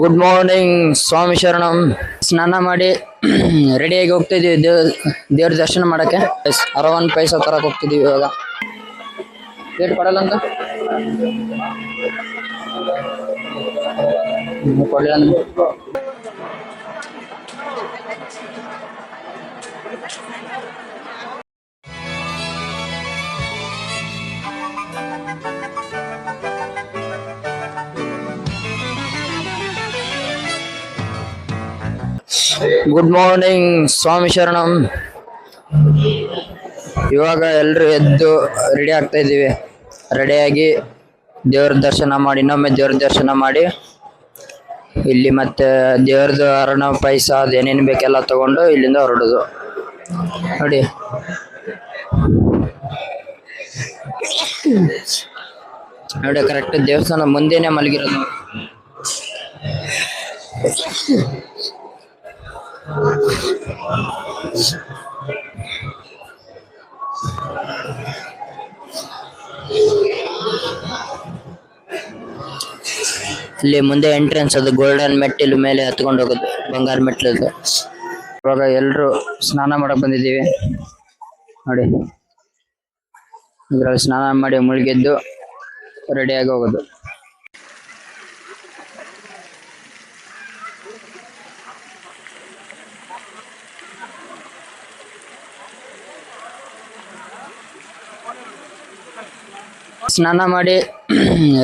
Good morning ಸ್ವಾಮಿ ಶರಣಂ. ಸ್ನಾನ ಮಾಡಿ ರೆಡಿಯಾಗಿ ಹೋಗ್ತಿದೀವಿ ದೇವ್ರ ದರ್ಶನ ಮಾಡಕ್ಕೆ. ಅರವನ್ ಪೈಸಾ ತರಕ್ ಹೋಗ್ತಿದೀವಿ ಇವಾಗ. ಡೇಟ್ ಕೊಡಲ್ಲ ಅಂತ ಕೊಡಲ್ಲ. ಗುಡ್ ಮಾರ್ನಿಂಗ್ ಸ್ವಾಮಿ ಶರಣಂ. ಇವಾಗ ಎಲ್ರು ಎದ್ದು ರೆಡಿ ಆಗ್ತಾ ಇದ್ದೀವಿ. ರೆಡಿಯಾಗಿ ದೇವ್ರ ದರ್ಶನ ಮಾಡಿ, ಇನ್ನೊಮ್ಮೆ ದೇವ್ರ ದರ್ಶನ ಮಾಡಿ ಇಲ್ಲಿ ಮತ್ತೆ ದೇವ್ರದ್ದು ಅರಣ ಪೈಸಾ ಅದೇನೇನು ಬೇಕೆಲ್ಲ ತಗೊಂಡು ಇಲ್ಲಿಂದ ಹೊರಡುದು. ನೋಡಿ ನೋಡಿ ಕರೆಕ್ಟ್ ದೇವಸ್ಥಾನ ಮುಂದೆನೆ ಮಲಗಿರೋದು. ಇಲ್ಲಿ ಮುಂದೆ ಎಂಟ್ರೆನ್ಸ್, ಅದು ಗೋಲ್ಡನ್ ಮೆಟ್ಟಿಲು ಮೇಲೆ ಹತ್ಕೊಂಡು ಹೋಗೋದು, ಬಂಗಾರ ಮೆಟ್ಟಿಲು. ಇವಾಗ ಎಲ್ರು ಸ್ನಾನ ಮಾಡಕ್ ಬಂದಿದ್ದೀವಿ ನೋಡಿ. ಇದ್ರಲ್ಲಿ ಸ್ನಾನ ಮಾಡಿ ಮುಳುಗೆದ್ದು ರೆಡಿಯಾಗಿ ಹೋಗೋದು. ಸ್ನಾನ ಮಾಡಿ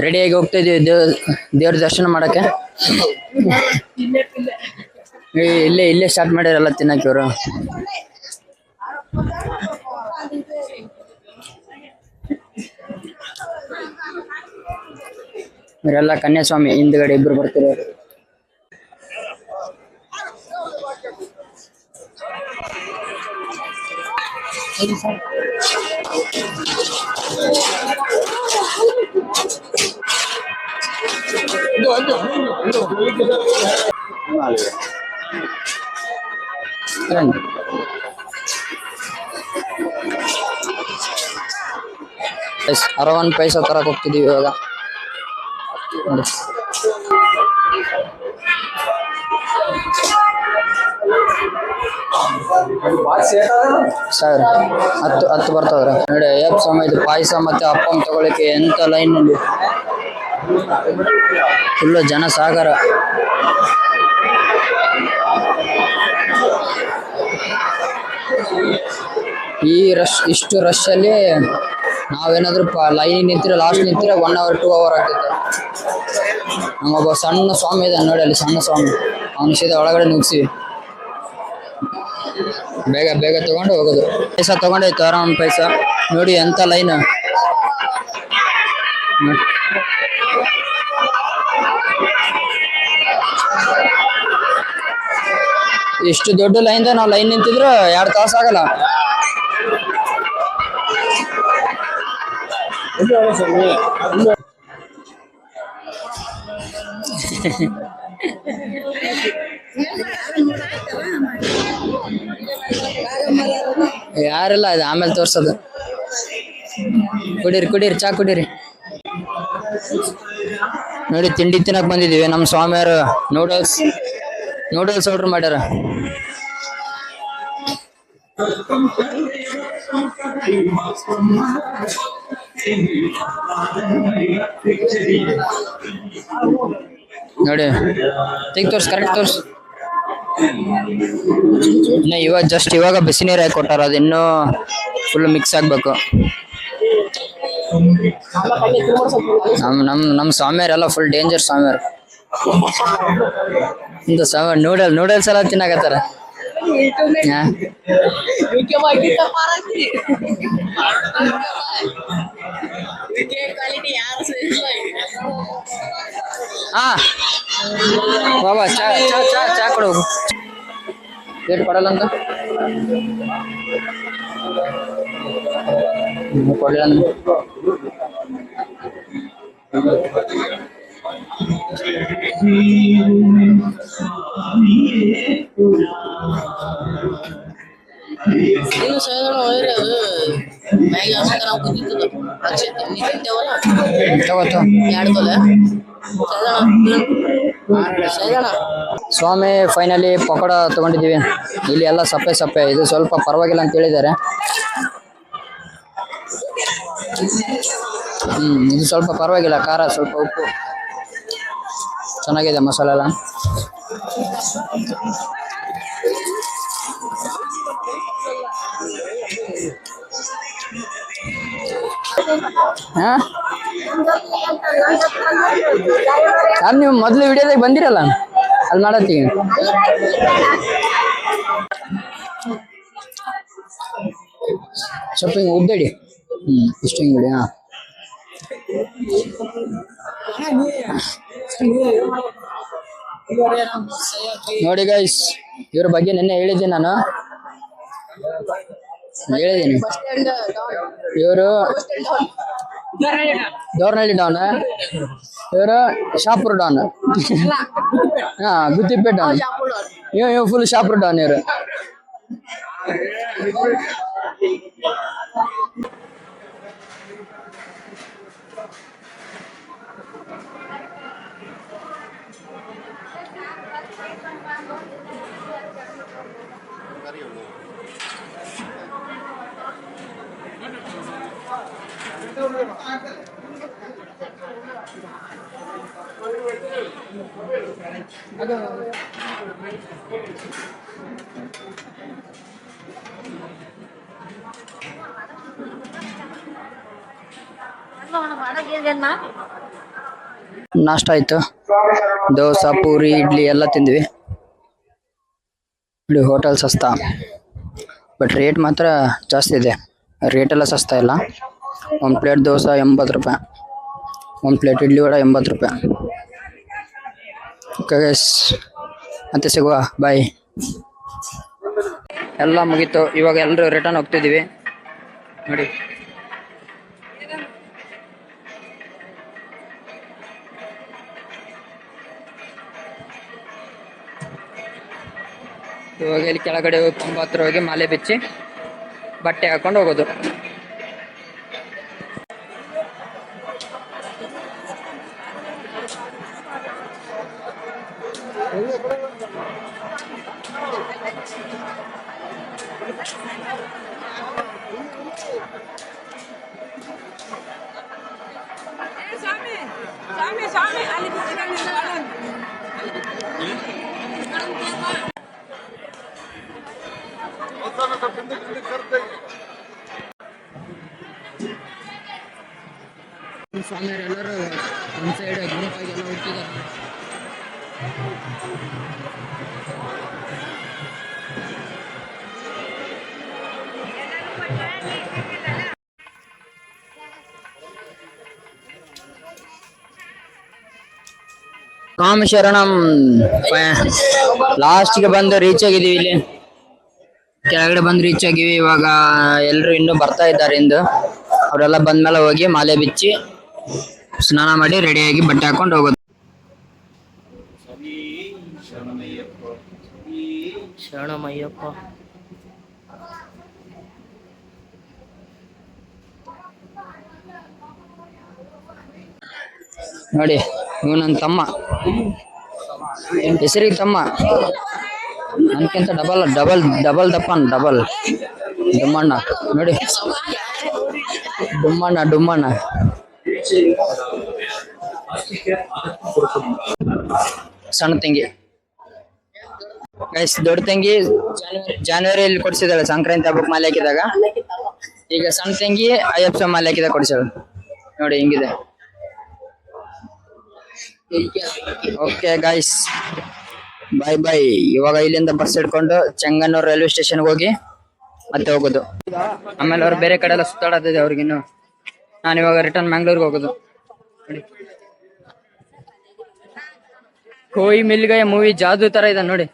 ರೆಡಿಯಾಗಿ ಹೋಗ್ತಾ ಇದೀವಿ ದೇವ್ರ ದರ್ಶನ ಮಾಡಕ್ಕೆ. ಇಲ್ಲೇ ಸ್ಟಾರ್ಟ್ ಮಾಡ್ಯಾರಲ್ಲ ತಿನ್ನಕ್ಕೆ ಇವರು. ಇವರೆಲ್ಲ ಕನ್ಯಾಸ್ವಾಮಿ, ಹಿಂದ್ಗಡೆ ಇಬ್ರು ಬರ್ತಿರೋರು. ಅರವನ್ ಪೈಸಾ ತರಕ್ ಹೋಗ್ತಿದೀವಿ ಇವಾಗ. ಸರ್ 10 ಬರ್ತಾವ್ರೆ ನೋಡಿ. ಅಯ್ಯಪ್ಪ ಸ್ವಾಮಿ ಇದು ಪಾಯಸ ಮತ್ತೆ ಅಪ್ಪಂ ತಗೊಳಿಕ್ಕೆ ಎಂತ ಲೈನ್ ನಲ್ಲಿ ಫುಲ್ಲು ಜನ ಸಾಗರ. ಈ ಇಷ್ಟು ರಶ್ ಅಲ್ಲಿ ನಾವೇನಾದ್ರೂ ಲೈನ್ ನಿಂತಿರೋ, ಲಾಸ್ಟ್ ನಿಂತಿರೋ 1 hour 2 hour ಆಗ್ತೈತೆ. ನಮ್ಮೊಬ್ಬ ಸಣ್ಣ ಸ್ವಾಮಿ ಇದೆ ನೋಡಿ, ಅಲ್ಲಿ ಸಣ್ಣ ಸ್ವಾಮಿ, ಅವನು ಸೀದಾ ಒಳಗಡೆ ನುಗ್ಸಿವಿ. ಬೇಗ ತಗೊಂಡು ಹೋಗೋದು. ಪೈಸಾ ತಗೊಂಡಾಯ್ತು, ಅರವನ್ ಪೈಸಾ ನೋಡಿ ಎಂತ ಲೈನ್. ಇಷ್ಟು ದೊಡ್ಡ ಲೈನ್ ನಾವು ಲೈನ್ ನಿಂತಿದ್ರು 2 ತಾಸು ಆಗಲ್ಲ. ಯಾರೆಲ್ಲ ಇದು ಆಮೇಲೆ ತೋರ್ಸೋದು. ಕುಡೀರಿ ಚಾ ಕುಡೀರಿ. ನೋಡಿ ತಿಂಡಿ ತಿನ್ನಕ್ ಬಂದಿದೀವಿ. ನಮ್ಮ ಸ್ವಾಮಿಯವರು ನೂಡಲ್ಸ್ ಆರ್ಡರ್ ಮಾಡ್ಯಾರ. ನೋಡಿ ತೋರ್ಸ್, ಕರೆಕ್ಟ್ ತೋರ್ಸ್. ಇವಾಗ ಬಿಸಿ ನೀರು ಹಾಕಿ ಕೊಟ್ಟಾರ, ಅದು ಇನ್ನೂ ಫುಲ್ ಮಿಕ್ಸ್ ಆಗ್ಬೇಕು. ನಮ್ ಸ್ವಾಮಿಯರೆಲ್ಲ ಫುಲ್ ಡೇಂಜರ್ ಸ್ವಾಮಿಯರು. ನೂಡಲ್ಸ್ ಎಲ್ಲ ತಿನ್ನಾಕತ್ತಾರ. ಬಾಬಾ ಚಾ ಕೊಡು. ಡೇಟ್ ಕೊಡಲ್ಲ ಅಂತ ಕೊಡಲ್ಲ ಅಂತ. ಇನ್ನು ಸಾಧಾರಣ ಒಳ್ಳೆ ಅದು ಮ್ಯಾಗಿ ಹಾಸ್ತಾರ ನಾವು ಕುದಿತದ ಅಚ್ಚೆ ತಿಂತೇವಲ್ಲ ತಗೋತ 2 ತೊಲೆ ಸಾಧಾರಣ ಸೈದಣ್ಣ ಸ್ವಾಮಿ ಫೈನಲಿ ಪಕೋಡ ತಗೊಂಡಿದೀವಿ. ಇಲ್ಲಿ ಎಲ್ಲ ಸಪ್ಪೆ ಸಪ್ಪೆ, ಇದು ಸ್ವಲ್ಪ ಪರವಾಗಿಲ್ಲ ಅಂತ ಹೇಳಿದ್ದಾರೆ. ಇದು ಸ್ವಲ್ಪ ಪರವಾಗಿಲ್ಲ, ಖಾರ ಸ್ವಲ್ಪ, ಉಪ್ಪು ಚೆನ್ನಾಗಿದೆ, ಮಸಾಲೆ ಎಲ್ಲ. ನೀವು ಮೊದ್ಲು ವಿಡಿಯೋದಾಗ ಬಂದಿರಲ್ಲ, ಅಲ್ಲಿ ಮಾಡತ್ತೀವಿ. ಸ್ವಲ್ಪ ಹಿಂಗೆ ಉದ್ದಡಿ, ಇಷ್ಟು ಹಿಂಗೆ ಬಿಡಿ. ನೋಡಿ ಗೈಸ್, ಇವ್ರ ಬಗ್ಗೆ ನಿನ್ನೆ ಹೇಳಿದ್ದೀನಿ ನಾನು, ಹೇಳಿದ್ದೀನಿ. ಇವರು ದೋರ್ನಳ್ಳಿ ಡೌನ್, ಇವರು ಶಾಪುರ್ ಡೌನ್. ಹಾ, ಗುತ್ತಿಪೇಟ್ ಡೌನ್. ಇವ್ ಫುಲ್ ಶಾಪುರ್ ಡೌನ್ ಇವರು. ನಾಷ್ಟ ಆಯ್ತು, ದೋಸೆ, ಪೂರಿ, ಇಡ್ಲಿ ಎಲ್ಲ ತಿಂದ್ವಿ. ಇಲ್ಲಿ ಹೋಟೆಲ್ ಸಸ್ತಾ, ಬಟ್ ರೇಟ್ ಮಾತ್ರ ಜಾಸ್ತಿ ಇದೆ. ರೇಟ್ ಎಲ್ಲ ಸಸ್ತಾ ಇಲ್ಲ. ಒಂದು ಪ್ಲೇಟ್ ದೋಸೆ 80 ರೂಪಾಯಿ, ಒಂದು ಪ್ಲೇಟ್ ಇಡ್ಲಿ ವಡೆ 80 ರೂಪಾಯಿ. ಓಕೆ ಗೈಸ್, ಮತ್ತೆ ಸಿಗುವ, ಬಾಯ್. ಎಲ್ಲ ಮುಗೀತು, ಇವಾಗ ಎಲ್ಲರೂ ರಿಟರ್ನ್ ಹೋಗ್ತಿದ್ದೀವಿ ನೋಡಿ. ಇವಾಗ ಇಲ್ಲಿ ಕೆಳಗಡೆ ಪಂಪ ಹತ್ರ ಹೋಗಿ ಮಾಲೆ ಬಿಚ್ಚಿ ಬಟ್ಟೆ ಹಾಕೊಂಡು ಹೋಗೋದು. ಸ್ವಾಮಿಯರೆಲ್ಲರೂ ಒಂದು ಸೈಡ್ ಗ್ರೂಪ್ ಆಗಿ ಎಲ್ಲ ಹೋಗ್ತಿದ್ದಾರೆ. ಕಾಮ ಶರಣಂ ಲಾಸ್ಟ್ಗೆ ಬಂದು ರೀಚ್ ಆಗಿದೀವಿ. ಇಲ್ಲಿ ಕೆಳಗಡೆ ಬಂದು ರೀಚ್ ಆಗಿವಿ. ಇವಾಗ ಎಲ್ರು ಇನ್ನೂ ಬರ್ತಾ ಇದ್ದಾರೆ ಇಂದು. ಅವರೆಲ್ಲ ಬಂದ್ಮೇಲೆ ಹೋಗಿ ಮಾಲೆ ಬಿಚ್ಚಿ ಸ್ನಾನ ಮಾಡಿ ರೆಡಿಯಾಗಿ ಬಟ್ಟೆ ಹಾಕೊಂಡು ಹೋಗೋದು. ಶರಣಮಯ್ಯಪ್ಪ. ನೋಡಿ, ಇವ್ ನನ್ನ ತಮ್ಮ, ಹೆಸರಿಗೆ ತಮ್ಮ, ನನ್ಕಿಂತ ಡಬಲ್ ಡಬಲ್ ಡಬಲ್ ದಪ್ಪನ್, ಡಬಲ್ ಡುಮ್ಮಣ್ಣ. ನೋಡಿ, ಡುಮ್ಮಣ್ಣ ಡುಮ್ಮಣ್ಣ. ಸಣ್ಣ ತಂಗಿ ಗೈಸ್, ದೊಡ್ಡ ತಂಗಿ ಜಾನ್ವರಿಯಲ್ಲಿ ಕೊಡ್ಸಿದಾಳೆ ಸಂಕ್ರಾಂತಿ ಹಬ್ಬಕ್ಕೆ ಮಾಲೆ ಹಾಕಿದಾಗ. ಈಗ ಸಣ್ಣ ತಂಗಿ ಅಯ್ಯಪ್ಪ ಮಾಲೆ ಹಾಕಿದಾಗ ಕೊಡ್ಸಿದಾಳೆ. ನೋಡಿ ಹಿಂಗಿದೆ. ಓಕೆ ಗೈಸ್, ಬಾಯ್ ಬಾಯ್. ಇವಾಗ ಇಲ್ಲಿಂದ ಬಸ್ ಹಿಡ್ಕೊಂಡು ಚೆಂಗನ್ನೂರ್ ರೈಲ್ವೆ ಸ್ಟೇಷನ್ಗೆ ಹೋಗಿ ಮತ್ತೆ ಹೋಗೋದು. ಆಮೇಲೆ ಅವ್ರು ಬೇರೆ ಕಡೆ ಎಲ್ಲ ಸುತ್ತಾಡೋದಿದೆ ಅವ್ರಿಗಿನ್ನು. ನಾನು ಇವಾಗ ರಿಟರ್ನ್ ಮ್ಯಾಂಗ್ಳೂರ್ಗೆ ಹೋಗೋದು. ಕೋಯಿ ಮಿಲ್ಗಯ ಮೂವಿ ಜಾದು ತರ ಇದೆ ನೋಡಿ.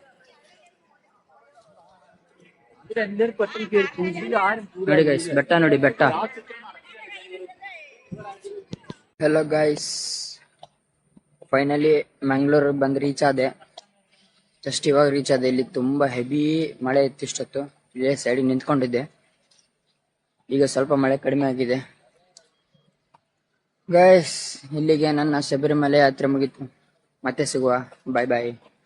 ನೋಡಿ ಗೈಸ್, ಬೆಟ್ಟ ನೋಡಿ, ಬೆಟ್ಟ. ಹೆಲೋ ಗೈಸ್, ಫೈನಲಿ ಮ್ಯಾಂಗ್ಳೂರ್ ಬಂದು ರೀಚ್ ಆದೆ. ಜಸ್ಟ್ ಇವಾಗ ರೀಚ್ ಆದೆ. ಇಲ್ಲಿ ತುಂಬಾ ಹೆವಿ ಮಳೆ ಇತ್ತು ಇಷ್ಟೊತ್ತು. ಇಲ್ಲೇ ಸೈಡಿಗೆ ನಿಂತ್ಕೊಂಡಿದ್ದೆ. ಈಗ ಸ್ವಲ್ಪ ಮಳೆ ಕಡಿಮೆ ಆಗಿದೆ. ಗೈಸ್, ಇಲ್ಲಿಗೆ ನನ್ನ ಶಬರಿಮಲೆ ಯಾತ್ರೆ ಮುಗೀತು. ಮತ್ತೆ ಸಿಗುವ. ಬಾಯ್ ಬಾಯ್.